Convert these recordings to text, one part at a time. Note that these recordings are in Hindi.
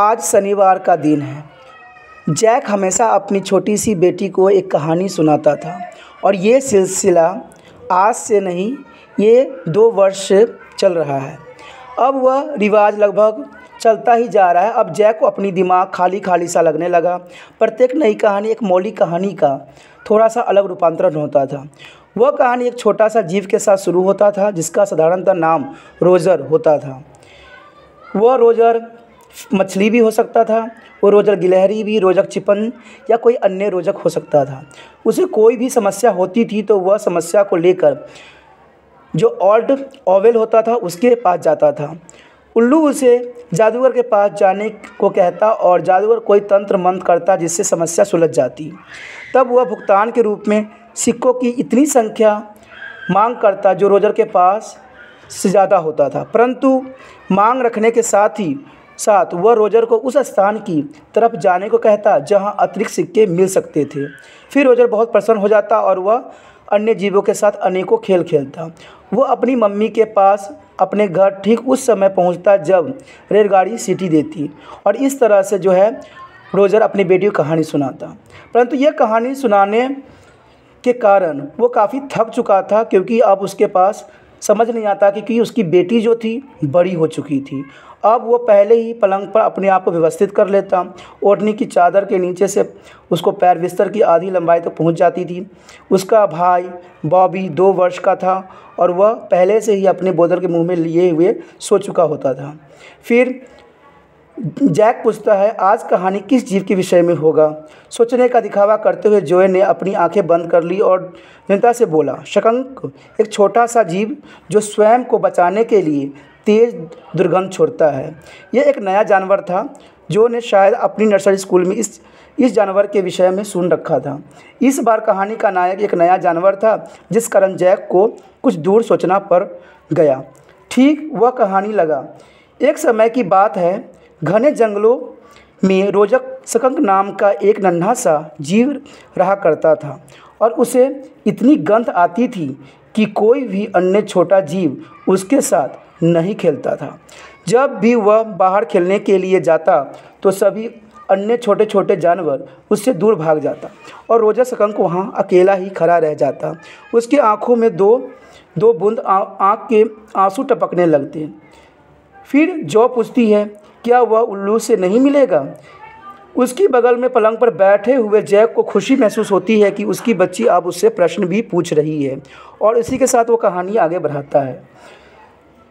आज शनिवार का दिन है। जैक हमेशा अपनी छोटी सी बेटी को एक कहानी सुनाता था और ये सिलसिला आज से नहीं, ये 2 वर्ष से चल रहा है। अब वह रिवाज लगभग चलता ही जा रहा है। अब जैक को अपनी दिमाग खाली खाली सा लगने लगा। प्रत्येक नई कहानी एक मौलिक कहानी का थोड़ा सा अलग रूपांतरण होता था। वह कहानी एक छोटा सा जीव के साथ शुरू होता था जिसका साधारणतः नाम रोजर होता था। वह रोजर मछली भी हो सकता था, वो रोजर गिलहरी भी, रोजक चिपन या कोई अन्य रोजक हो सकता था। उसे कोई भी समस्या होती थी तो वह समस्या को लेकर जो ओल्ड ओवेल होता था उसके पास जाता था। उल्लू उसे जादूगर के पास जाने को कहता और जादूगर कोई तंत्र मंत्र करता जिससे समस्या सुलझ जाती। तब वह भुगतान के रूप में सिक्कों की इतनी संख्या मांग करता जो रोजर के पास से ज़्यादा होता था, परंतु मांग रखने के साथ वह रोजर को उस स्थान की तरफ जाने को कहता जहां अतिरिक्त सिक्के मिल सकते थे। फिर रोजर बहुत प्रसन्न हो जाता और वह अन्य जीवों के साथ अनेकों खेल खेलता। वह अपनी मम्मी के पास अपने घर ठीक उस समय पहुंचता जब रेलगाड़ी सीटी देती और इस तरह से रोजर अपनी बेटी को कहानी सुनाता। परंतु यह कहानी सुनाने के कारण वो काफ़ी थक चुका था, क्योंकि अब उसके पास समझ नहीं आता कि उसकी बेटी जो थी बड़ी हो चुकी थी। अब वो पहले ही पलंग पर अपने आप को व्यवस्थित कर लेता। ओढ़नी की चादर के नीचे से उसको पैर बिस्तर की आधी लंबाई तक पहुंच जाती थी। उसका भाई बॉबी 2 वर्ष का था और वह पहले से ही अपने बोतल के मुंह में लिए हुए सो चुका होता था। फिर जैक पूछता है, आज कहानी किस जीव के विषय में होगा? सोचने का दिखावा करते हुए जोए ने अपनी आंखें बंद कर ली और जनता से बोला, शकंक, एक छोटा सा जीव जो स्वयं को बचाने के लिए तेज दुर्गंध छोड़ता है। यह एक नया जानवर था। जो ने शायद अपनी नर्सरी स्कूल में इस जानवर के विषय में सुन रखा था। इस बार कहानी का नायक एक नया जानवर था, जिस कारण जैक को कुछ दूर सोचना पड़ गया। ठीक वह कहानी लगा। एक समय की बात है, घने जंगलों में रोजक शकंक नाम का एक नन्हा सा जीव रहा करता था और उसे इतनी गंध आती थी कि कोई भी अन्य छोटा जीव उसके साथ नहीं खेलता था। जब भी वह बाहर खेलने के लिए जाता तो सभी अन्य छोटे छोटे जानवर उससे दूर भाग जाता और रोजर शकंक वहाँ अकेला ही खड़ा रह जाता। उसकी आंखों में दो बूंद आँख के आंसू टपकने लगते। फिर जो पूछती है, क्या वह उल्लू से नहीं मिलेगा? उसकी बगल में पलंग पर बैठे हुए जैक को खुशी महसूस होती है कि उसकी बच्ची अब उससे प्रश्न भी पूछ रही है और इसी के साथ वो कहानी आगे बढ़ाता है।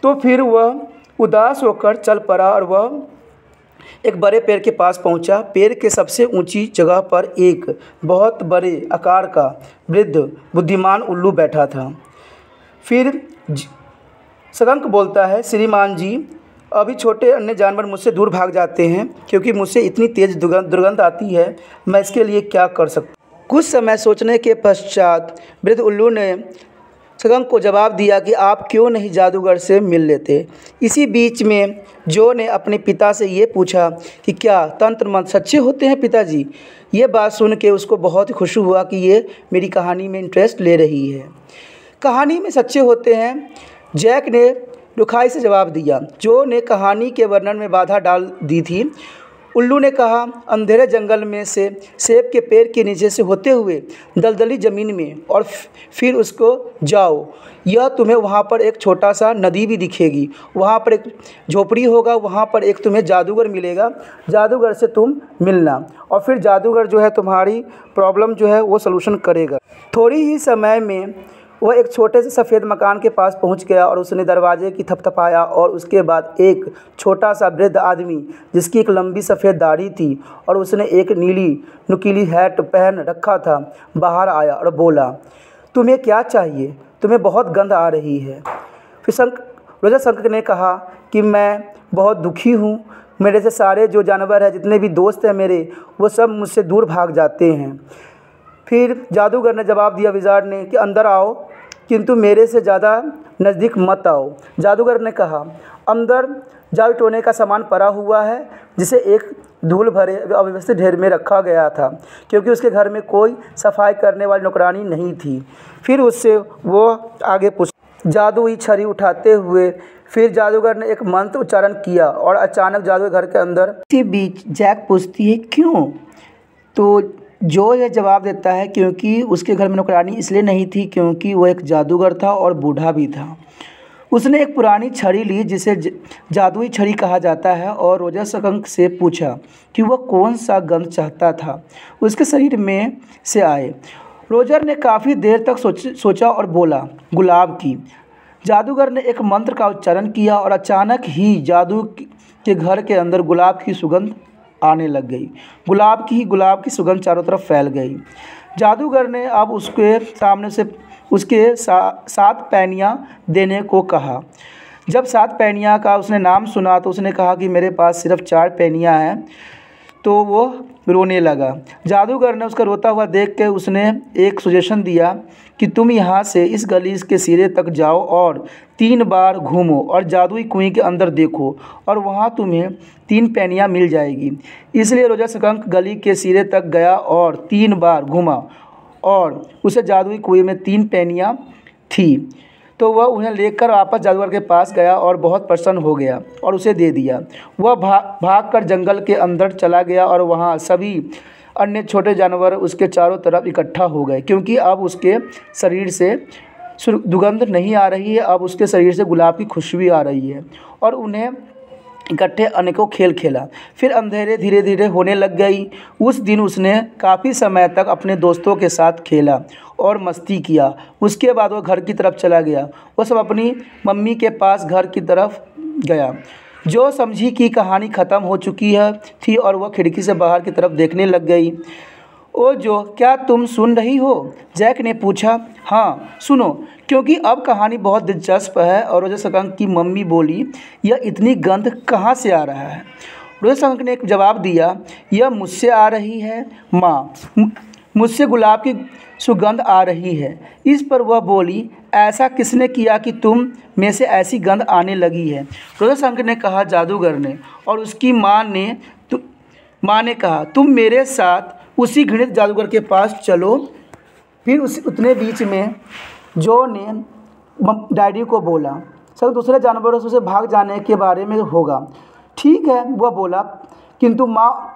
तो फिर वह उदास होकर चल पड़ा और वह एक बड़े पेड़ के पास पहुंचा। पेड़ के सबसे ऊंची जगह पर एक बहुत बड़े आकार का वृद्ध बुद्धिमान उल्लू बैठा था। फिर शकंक बोलता है, श्रीमान जी, अभी छोटे अन्य जानवर मुझसे दूर भाग जाते हैं क्योंकि मुझसे इतनी तेज़ दुर्गंध आती है। मैं इसके लिए क्या कर सकता? कुछ समय सोचने के पश्चात वृद्ध उल्लू ने शकंक को जवाब दिया कि आप क्यों नहीं जादूगर से मिल लेते। इसी बीच में जो ने अपने पिता से ये पूछा कि क्या तंत्र मंत्र सच्चे होते हैं पिताजी? ये बात सुन के उसको बहुत खुशी हुआ कि ये मेरी कहानी में इंटरेस्ट ले रही है। कहानी में सच्चे होते हैं, जैक ने रुखाई से जवाब दिया। जो ने कहानी के वर्णन में बाधा डाल दी थी। उल्लू ने कहा, अंधेरे जंगल में से सेब के पेड़ के नीचे से होते हुए दलदली ज़मीन में और फिर उसको जाओ। यह तुम्हें वहाँ पर एक छोटा सा नदी भी दिखेगी। वहाँ पर एक झोपड़ी होगा, वहाँ पर एक तुम्हें जादूगर मिलेगा। जादूगर से तुम मिलना और फिर जादूगर तुम्हारी प्रॉब्लम वो सलूशन करेगा। थोड़ी ही समय में वह एक छोटे से सफ़ेद मकान के पास पहुंच गया और उसने दरवाजे की थपथपाया और उसके बाद एक छोटा सा वृद्ध आदमी जिसकी एक लंबी सफ़ेद दाढ़ी थी और उसने एक नीली नुकीली हैट पहन रखा था बाहर आया और बोला, तुम्हें क्या चाहिए? तुम्हें बहुत गंध आ रही है। फिर रोजर शकंक ने कहा कि मैं बहुत दुखी हूँ। मेरे से सारे जो जानवर हैं, जितने भी दोस्त हैं मेरे, वो सब मुझसे दूर भाग जाते हैं। फिर जादूगर ने जवाब दिया, विज़ार्ड ने, कि अंदर आओ किंतु मेरे से ज़्यादा नज़दीक मत आओ। जादूगर ने कहा, अंदर जादू टोने का सामान पड़ा हुआ है जिसे एक धूल भरे अव्यवस्थित ढेर में रखा गया था, क्योंकि उसके घर में कोई सफाई करने वाली नौकरानी नहीं थी। फिर उससे वो आगे पूछ जादुई छड़ी उठाते हुए फिर जादूगर ने एक मंत्र उच्चारण किया और अचानक जादूगर घर के अंदर। इसी बीच जैक पूछती है क्यों, तो जो यह जवाब देता है क्योंकि उसके घर में नौकरानी इसलिए नहीं थी क्योंकि वह एक जादूगर था और बूढ़ा भी था। उसने एक पुरानी छड़ी ली जिसे जादुई छड़ी कहा जाता है और रोजा सकंक से पूछा कि वह कौन सा गंध चाहता था उसके शरीर में से आए। रोजर ने काफ़ी देर तक सोचा और बोला गुलाब की। जादूगर ने एक मंत्र का उच्चारण किया और अचानक ही जादू के घर के अंदर गुलाब की सुगंध आने लग गई। गुलाब की सुगंध चारों तरफ फैल गई। जादूगर ने अब उसके सामने से उसके 7 पैनियाँ देने को कहा। जब 7 पैनियाँ का उसने नाम सुना तो उसने कहा कि मेरे पास सिर्फ 4 पैनियाँ हैं, तो वो रोने लगा। जादूगर ने उसका रोता हुआ देख के उसने एक सजेशन दिया कि तुम यहाँ से इस गली के सिरे तक जाओ और 3 बार घूमो और जादुई कुएं के अंदर देखो और वहाँ तुम्हें 3 पैनियाँ मिल जाएगी। इसलिए रोजा सकंक गली के सिरे तक गया और 3 बार घूमा और उसे जादुई कुएं में 3 पैनियाँ थी, तो वह उन्हें लेकर वापस जादूगर के पास गया और बहुत प्रसन्न हो गया और उसे दे दिया। वह भाग कर जंगल के अंदर चला गया और वहाँ सभी अन्य छोटे जानवर उसके चारों तरफ इकट्ठा हो गए क्योंकि अब उसके शरीर से दुर्गंध नहीं आ रही है, अब उसके शरीर से गुलाब की खुशबू आ रही है। और उन्हें इकट्ठे अनेकों खेल खेला। फिर अंधेरे धीरे धीरे होने लग गई। उस दिन उसने काफ़ी समय तक अपने दोस्तों के साथ खेला और मस्ती किया। उसके बाद वह घर की तरफ चला गया। वह सब अपनी मम्मी के पास घर की तरफ गया। जो समझी कि कहानी ख़त्म हो चुकी थी और वह खिड़की से बाहर की तरफ देखने लग गई। ओ जो, क्या तुम सुन रही हो? जैक ने पूछा। हाँ सुनो, क्योंकि अब कहानी बहुत दिलचस्प है। और रोजा सकंक की मम्मी बोली, यह इतनी गंध कहाँ से आ रहा है? रोजा सकंक ने एक जवाब दिया, यह मुझसे आ रही है माँ, मुझसे गुलाब की सुगंध आ रही है। इस पर वह बोली, ऐसा किसने किया कि तुम में से ऐसी गंध आने लगी है? रोजा सकंक ने कहा, जादूगर ने। और उसकी माँ ने कहा, तुम मेरे साथ उसी घृणित जादूगर के पास चलो। फिर उतने बीच में जो ने डैडी को बोला, सब दूसरे जानवरों से भाग जाने के बारे में होगा। ठीक है, वह बोला, किंतु माँ,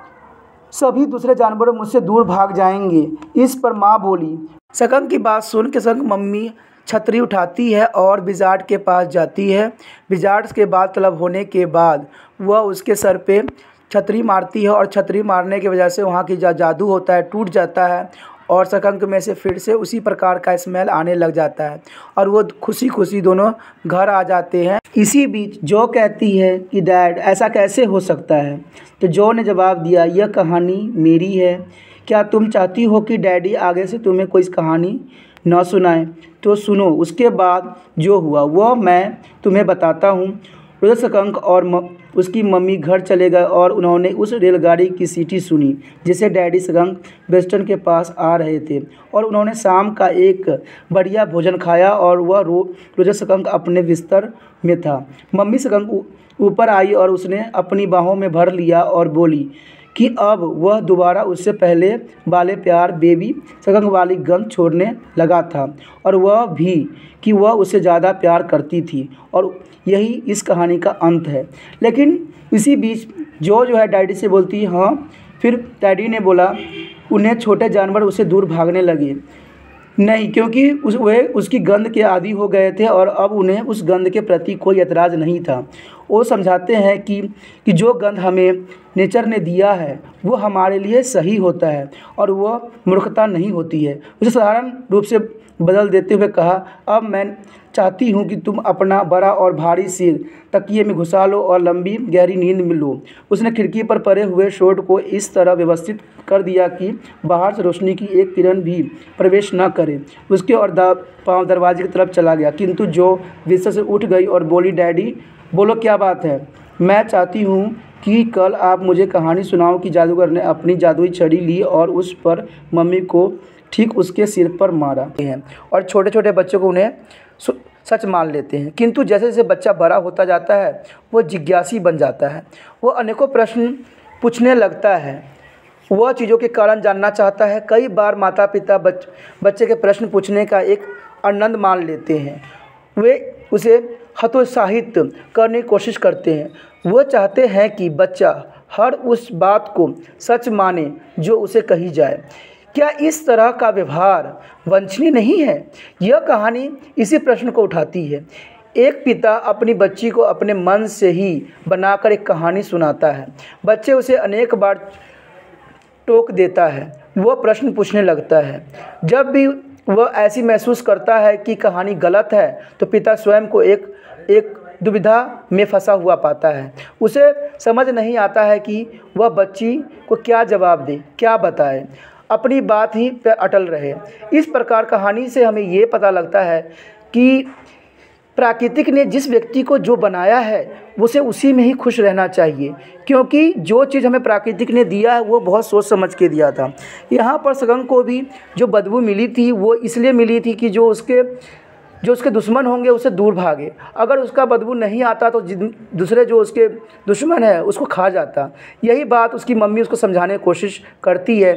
सभी दूसरे जानवर मुझसे दूर भाग जाएंगे। इस पर माँ बोली। सकंक की बात सुन के सकंक मम्मी छतरी उठाती है और विजार्ड के पास जाती है। विजार्ड के बाद तलब होने के बाद वह उसके सर पे छतरी मारती है और छतरी मारने की वजह से वहाँ की जादू होता है टूट जाता है और सकंक में से फिर से उसी प्रकार का स्मेल आने लग जाता है और वो खुशी खुशी दोनों घर आ जाते हैं। इसी बीच जो कहती है कि डैड ऐसा कैसे हो सकता है, तो जो ने जवाब दिया, यह कहानी मेरी है। क्या तुम चाहती हो कि डैडी आगे से तुम्हें कोई कहानी न सुनाए? तो सुनो। उसके बाद जो हुआ वह मैं तुम्हें बताता हूँ। रोजा सकंक और उसकी मम्मी घर चले गए और उन्होंने उस रेलगाड़ी की सीटी सुनी जिसे डैडी सकंक वेस्टर्न के पास आ रहे थे और उन्होंने शाम का एक बढ़िया भोजन खाया और वह रोजा सकंक अपने बिस्तर में था। मम्मी सकंक ऊपर आई और उसने अपनी बाहों में भर लिया और बोली कि अब वह दोबारा उससे पहले वाले प्यार बेबी सकंक वाली गंध छोड़ने लगा था और वह भी कि वह उससे ज़्यादा प्यार करती थी। और यही इस कहानी का अंत है। लेकिन इसी बीच जो है डैडी से बोलती है हाँ। फिर डैडी ने बोला, उन्हें छोटे जानवर उससे दूर भागने लगे नहीं, क्योंकि वे उसकी गंध के आदी हो गए थे और अब उन्हें उस गंध के प्रति कोई एतराज़ नहीं था। वो समझाते हैं कि जो गंध हमें नेचर ने दिया है वो हमारे लिए सही होता है और वह मूर्खता नहीं होती है। उसे साधारण रूप से बदल देते हुए कहा, अब मैं चाहती हूँ कि तुम अपना बड़ा और भारी सिर तकिए में घुसा लो और लंबी गहरी नींद में लो। उसने खिड़की पर पड़े हुए शॉट को इस तरह व्यवस्थित कर दिया कि बाहर से रोशनी की एक किरण भी प्रवेश न करे। उसके और पाँव दरवाजे की तरफ चला गया, किंतु जो बिस्तर से उठ गई और बोली, डैडी बोलो क्या बात है? मैं चाहती हूँ कि कल आप मुझे कहानी सुनाओ कि जादूगर ने अपनी जादुई छड़ी ली और उस पर मम्मी को ठीक उसके सिर पर मारा है और छोटे छोटे बच्चों को उन्हें सच मान लेते हैं। किंतु जैसे जैसे बच्चा बड़ा होता जाता है वो जिज्ञासी बन जाता है। वो अनेकों प्रश्न पूछने लगता है। वह चीज़ों के कारण जानना चाहता है। कई बार माता पिता बच्चे के प्रश्न पूछने का एक आनंद मान लेते हैं। वे उसे हतोत्साहित करने की कोशिश करते हैं। वो चाहते हैं कि बच्चा हर उस बात को सच माने जो उसे कही जाए। क्या इस तरह का व्यवहार वांछनीय नहीं है? यह कहानी इसी प्रश्न को उठाती है। एक पिता अपनी बच्ची को अपने मन से ही बनाकर एक कहानी सुनाता है। बच्चे उसे अनेक बार टोक देता है। वह प्रश्न पूछने लगता है। जब भी वह ऐसी महसूस करता है कि कहानी गलत है, तो पिता स्वयं को एक दुविधा में फंसा हुआ पाता है। उसे समझ नहीं आता है कि वह बच्ची को क्या जवाब दे, क्या बताए, अपनी बात ही पर अटल रहे। इस प्रकार कहानी से हमें ये पता लगता है कि प्राकृतिक ने जिस व्यक्ति को जो बनाया है उसे उसी में ही खुश रहना चाहिए, क्योंकि जो चीज़ हमें प्राकृतिक ने दिया है वो बहुत सोच समझ के दिया था। यहाँ पर सगंग को भी जो बदबू मिली थी वो इसलिए मिली थी कि जो उसके दुश्मन होंगे उससे दूर भागे। अगर उसका बदबू नहीं आता तो दूसरे जो उसके दुश्मन है उसको खा जाता। यही बात उसकी मम्मी उसको समझाने की कोशिश करती है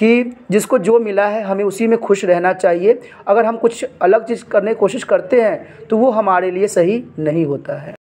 कि जिसको जो मिला है हमें उसी में खुश रहना चाहिए। अगर हम कुछ अलग चीज़ करने की कोशिश करते हैं तो वो हमारे लिए सही नहीं होता है।